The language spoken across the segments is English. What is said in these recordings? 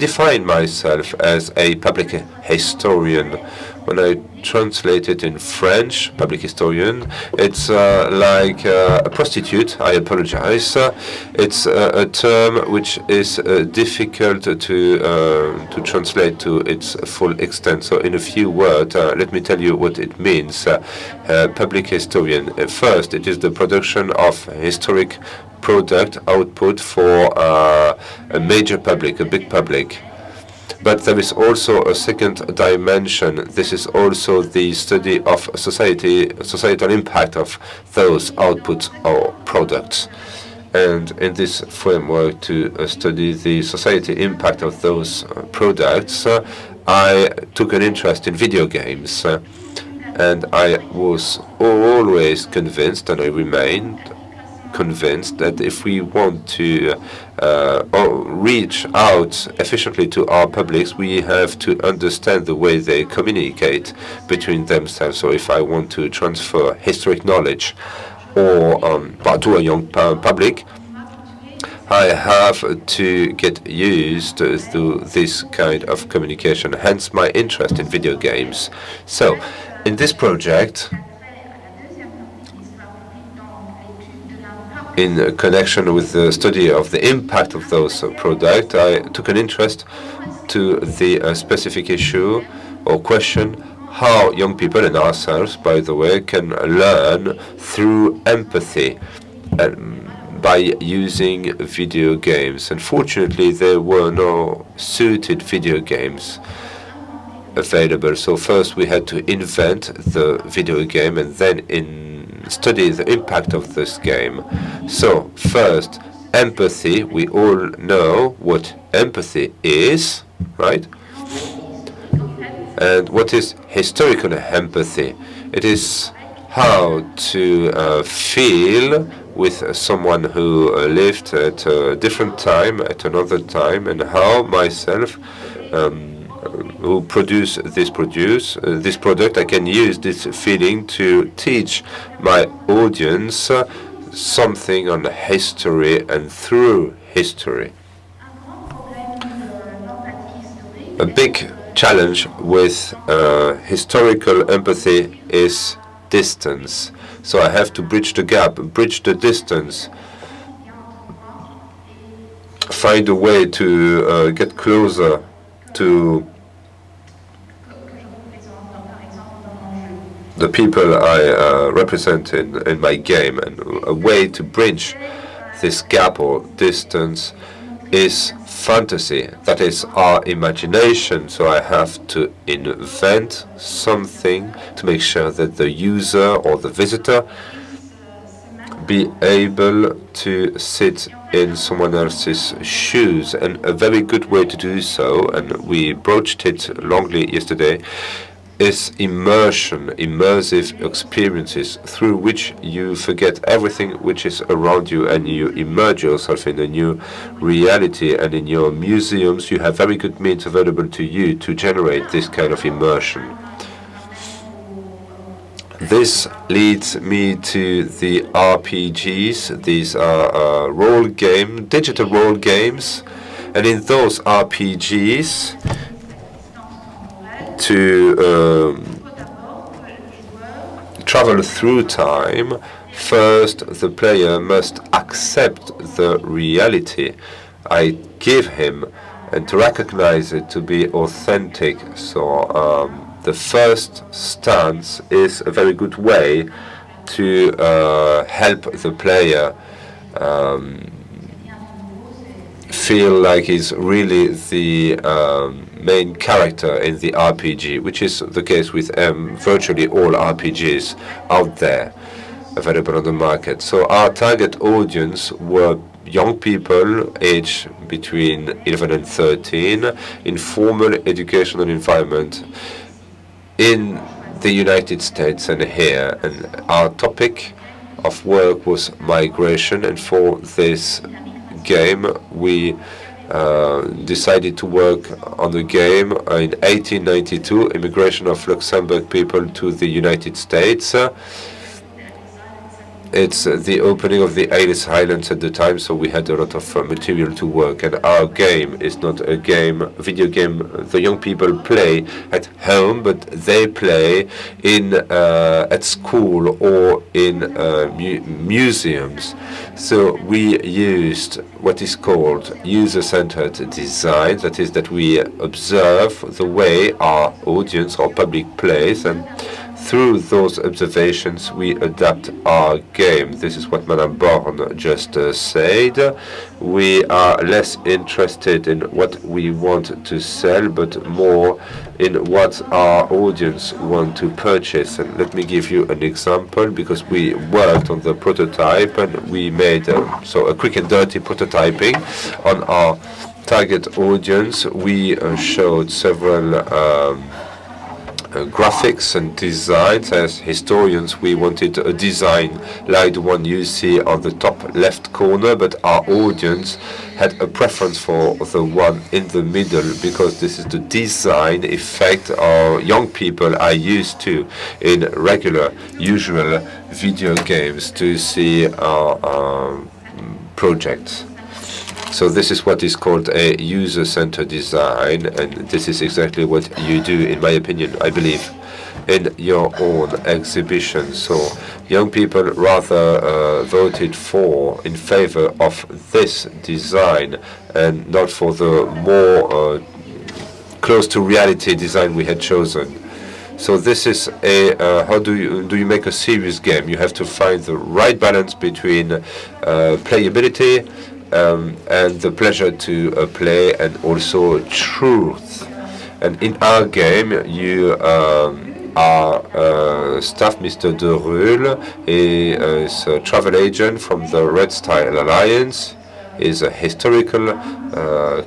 define myself as a public historian. When I translate it in French, public historian, it's like a prostitute. I apologize. It's a term which is difficult to translate to its full extent. So, in a few words, let me tell you what it means. Public historian. First, it is the production of historic product output for a major public, a big public. But there is also a second dimension. This is also the study of societal impact of those outputs or products. And in this framework to study the society impact of those products, I took an interest in video games. And I was always convinced, and I remained convinced, that if we want to reach out efficiently to our publics, we have to understand the way they communicate between themselves. So if I want to transfer historic knowledge or to a young public, I have to get used to this kind of communication, hence my interest in video games. So in this project, in connection with the study of the impact of those products, I took an interest to the specific issue or question how young people, and ourselves, by the way, can learn through empathy by using video games. Unfortunately, there were no suited video games available. So first we had to invent the video game and then study the impact of this game. So first, empathy. We all know what empathy is, right? And what is historical empathy? It is how to feel with someone who lived at a different time, at another time, and how myself, who produce this product, I can use this feeling to teach my audience something on history and through history. A big challenge with historical empathy is distance. So I have to bridge the gap, bridge the distance, find a way to get closer to the people I represent in my game. And a way to bridge this gap or distance is fantasy. That is our imagination. So I have to invent something to make sure that the user or the visitor be able to sit in someone else's shoes. And a very good way to do so, and we broached it longly yesterday, is immersion, immersive experiences through which you forget everything which is around you and you immerse yourself in a new reality. And in your museums, you have very good means available to you to generate this kind of immersion. This leads me to the RPGs. These are digital role games. And in those RPGs, to travel through time, first the player must accept the reality I give him and to recognize it to be authentic. So the first stance is a very good way to help the player feel like he's really the main character in the RPG, which is the case with virtually all RPGs out there available on the market. So our target audience were young people aged between 11 and 13 in formal educational environment in the United States and here. And our topic of work was migration, and for this game we decided to work on the game in 1892, immigration of Luxembourg people to the United States. It's the opening of the Alice Islands at the time, so we had a lot of material to work. And our game is not a video game the young people play at home, but they play at school or in museums. So we used what is called user-centered design. That is, that we observe the way our audience or public plays, and through those observations, we adapt our game. This is what Madame Born just said. We are less interested in what we want to sell, but more in what our audience want to purchase. And let me give you an example, because we worked on the prototype and we made a quick and dirty prototyping on our target audience. We showed several graphics and designs. As historians, we wanted a design like the one you see on the top left corner, but our audience had a preference for the one in the middle, because this is the design effect our young people are used to in regular, usual video games to see our projects. So this is what is called a user-centered design, and this is exactly what you do, in my opinion, I believe, in your own exhibition. So young people rather voted in favor of this design and not for the more close to reality design we had chosen. So this is how do you make a serious game? You have to find the right balance between playability and the pleasure to play, and also truth. And in our game, you our staff, Mr. de Ruhl, is a travel agent from the Red Star Alliance, is a historical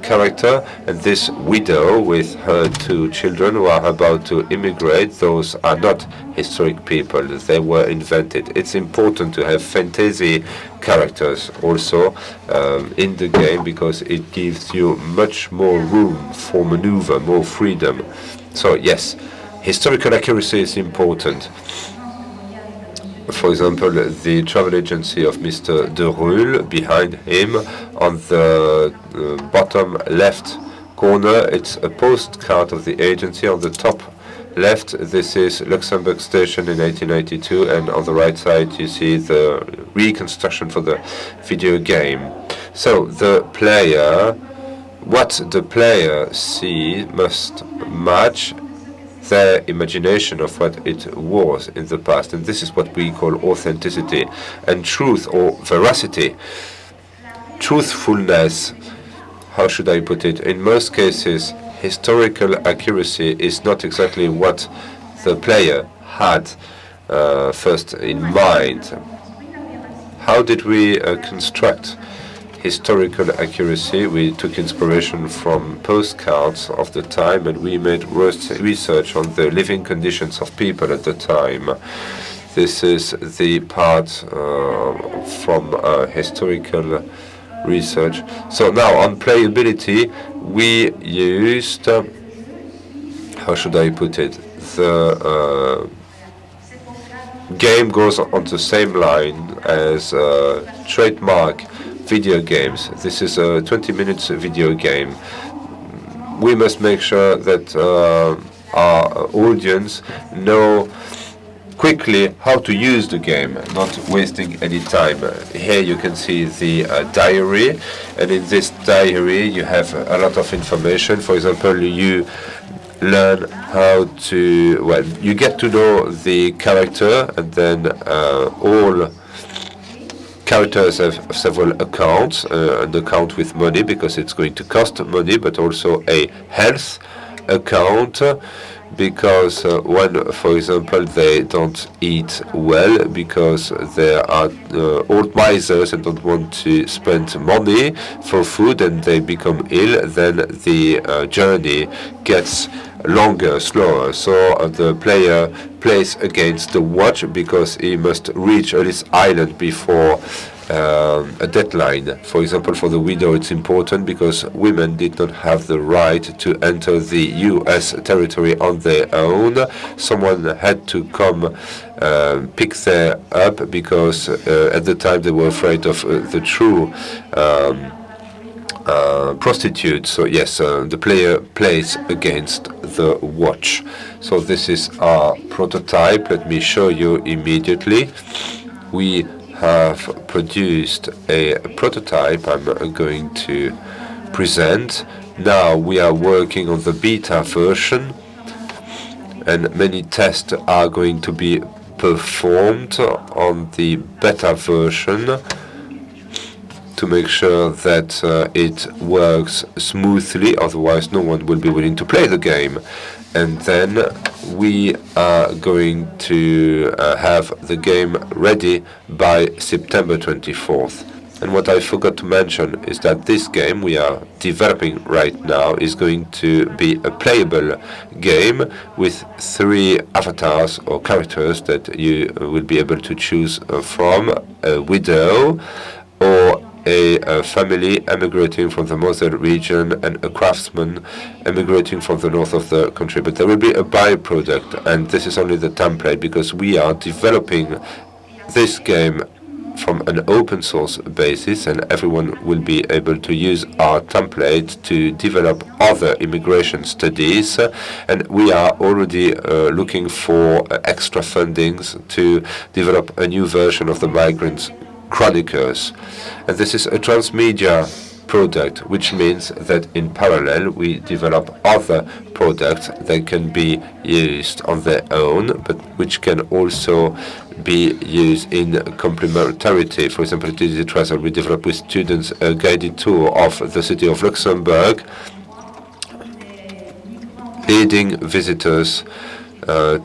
character, and this widow with her 2 children who are about to immigrate, those are not historic people, they were invented. It's important to have fantasy characters also in the game, because it gives you much more room for maneuver, more freedom. So yes, historical accuracy is important. For example, the travel agency of Mr. de Ruhl, behind him on the bottom left corner, it's a postcard of the agency. On the top left, this is Luxembourg Station in 1892, and on the right side you see the reconstruction for the video game. So the player, what the player sees must match their imagination of what it was in the past, and this is what we call authenticity and truth, or veracity. Truthfulness, how should I put it? In most cases, historical accuracy is not exactly what the player had first in mind. How did we construct historical accuracy? We took inspiration from postcards of the time, and we made research on the living conditions of people at the time. This is the part from historical research. So now on playability, we used, how should I put it, the game goes on the same line as trademark video games. This is a 20 minutes video game. We must make sure that our audience know quickly how to use the game, not wasting any time. Here you can see the diary, and in this diary you have a lot of information. For example, you learn how to, well, you get to know the character, and then all characters have several accounts, an account with money because it's going to cost money, but also a health account because when, for example, they don't eat well because they are old misers and don't want to spend money for food and they become ill, then the journey gets longer, slower. So the player plays against the watch because he must reach this island before a deadline. For example, for the widow, it's important because women did not have the right to enter the U.S. territory on their own. Someone had to come pick them up because at the time they were afraid of the true prostitute. So yes, the player plays against the watch. So this is our prototype. Let me show you immediately. We have produced a prototype I'm going to present. Now we are working on the beta version, and many tests are going to be performed on the beta version to make sure that it works smoothly, otherwise no one will be willing to play the game. And then we are going to have the game ready by September 24th. And what I forgot to mention is that this game we are developing right now is going to be a playable game with 3 avatars or characters that you will be able to choose from: a widow, or a family emigrating from the Moselle region, and a craftsman emigrating from the north of the country. But there will be a byproduct, and this is only the template because we are developing this game from an open source basis, and everyone will be able to use our template to develop other immigration studies. And we are already looking for extra fundings to develop a new version of the Migrants Chronicles. And this is a transmedia product, which means that in parallel we develop other products that can be used on their own, but which can also be used in complementarity. For example, at digitization, we develop with students a guided tour of the city of Luxembourg, leading visitors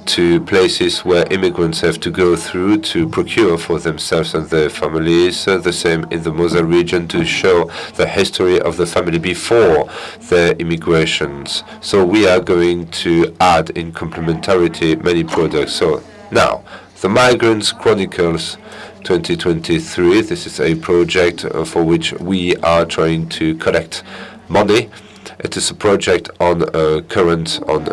to places where immigrants have to go through to procure for themselves and their families. The same in the Moselle region, to show the history of the family before their immigrations. So we are going to add in complementarity many products. So now, the Migrants Chronicles 2023, this is a project for which we are trying to collect money. It is a project on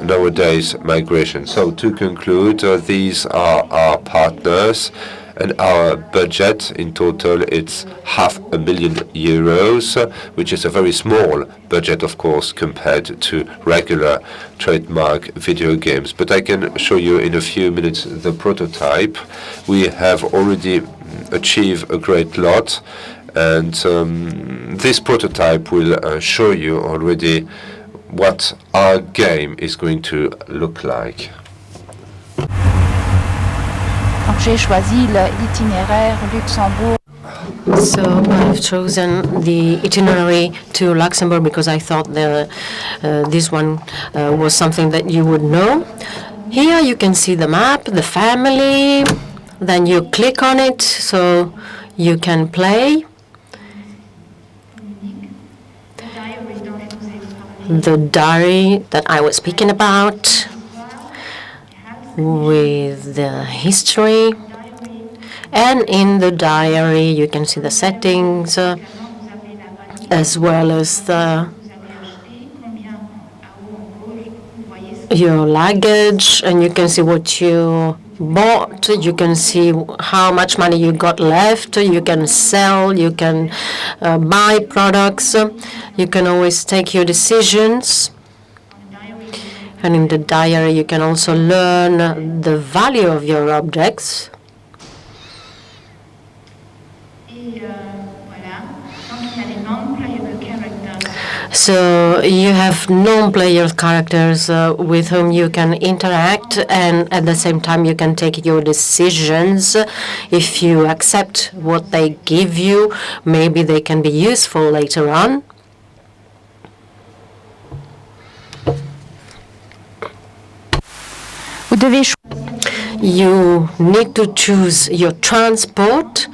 nowadays migration. So to conclude, these are our partners, and our budget in total it's €500,000, which is a very small budget, of course, compared to regular trademark video games. But I can show you in a few minutes the prototype. We have already achieved a great lot. And this prototype will show you already what our game is going to look like. Donc j'ai choisi l'itinéraire Luxembourg. So I've chosen the itinerary to Luxembourg because I thought this one was something that you would know. Here you can see the map, the family, then you click on it so you can play. The diary that I was speaking about, with the history, and in the diary you can see the settings as well as your luggage, and you can see what you bought. You can see how much money you got left. You can sell, you can buy products. You can always take your decisions. And in the diary you can also learn the value of your objects. So you have non-player characters with whom you can interact, and at the same time you can take your decisions. If you accept what they give you, maybe they can be useful later on. You need to choose your transport,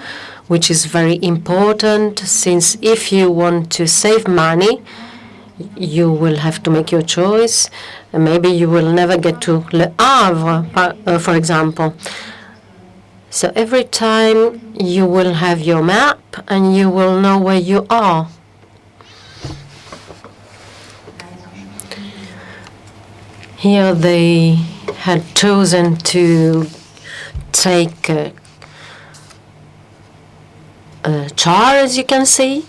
which is very important, since if you want to save money, you will have to make your choice. And maybe you will never get to Le Havre, for example. So every time you will have your map and you will know where you are. Here they had chosen to take a char, as you can see.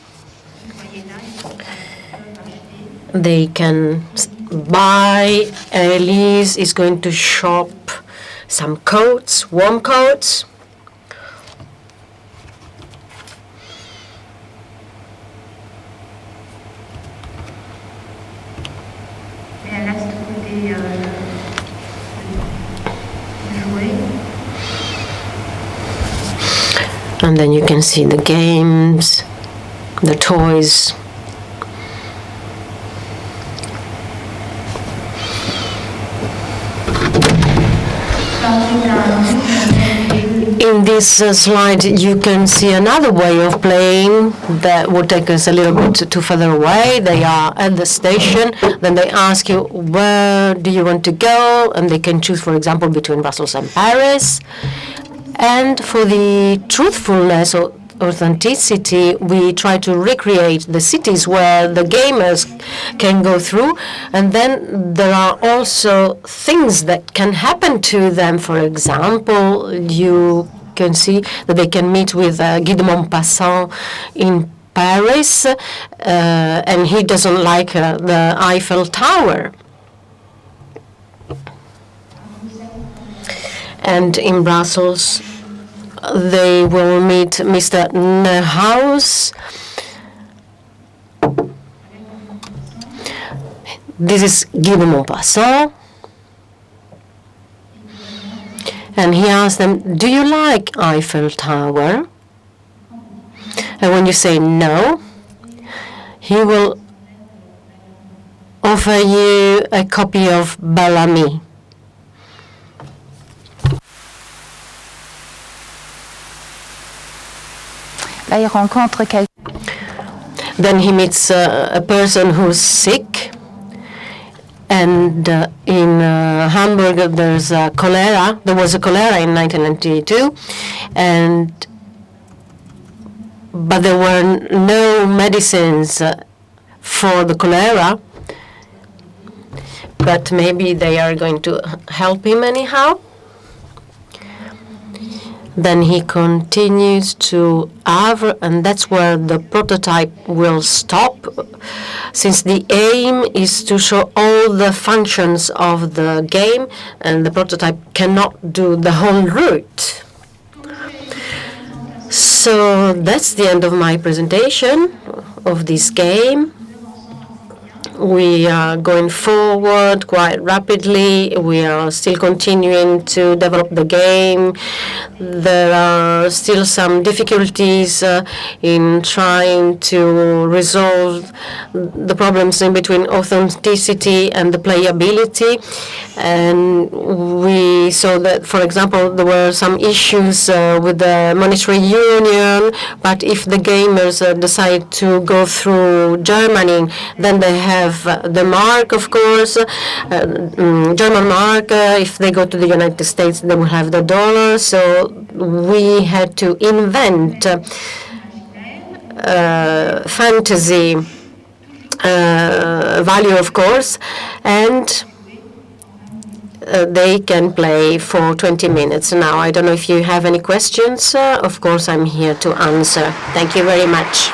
They can buy. Elise is going to shop some coats, warm coats. And then you can see the games, the toys. In this slide, you can see another way of playing that will take us a little bit too further away. They are at the station. Then they ask you, where do you want to go? And they can choose, for example, between Brussels and Paris. And for the truthfulness or authenticity, we try to recreate the cities where the gamers can go through. And then there are also things that can happen to them. For example, you can see that they can meet with Guy de Maupassant in Paris, and he doesn't like the Eiffel Tower. And in Brussels, they will meet Mr. Neuhaus. This is Guy de Maupassant. And he asks them, do you like Eiffel Tower? And when you say no, he will offer you a copy of Bellamy. Là, il rencontre quelqu'un. Then he meets a person who's sick. And in Hamburg, there's cholera. There was a cholera in 1992, but there were no medicines for the cholera. But maybe they are going to help him anyhow. Then he continues to Havre, and that's where the prototype will stop, since the aim is to show all the functions of the game, and the prototype cannot do the whole route. So that's the end of my presentation of this game. We are going forward quite rapidly. We are still continuing to develop the game. There are still some difficulties in trying to resolve the problems in between authenticity and the playability. And we saw that, for example, there were some issues with the monetary union, but if the gamers decide to go through Germany, then they have the mark, of course, German mark. If they go to the United States, they will have the dollar. So we had to invent fantasy value, of course, and they can play for 20 minutes. Now, I don't know if you have any questions. Of course, I'm here to answer. Thank you very much.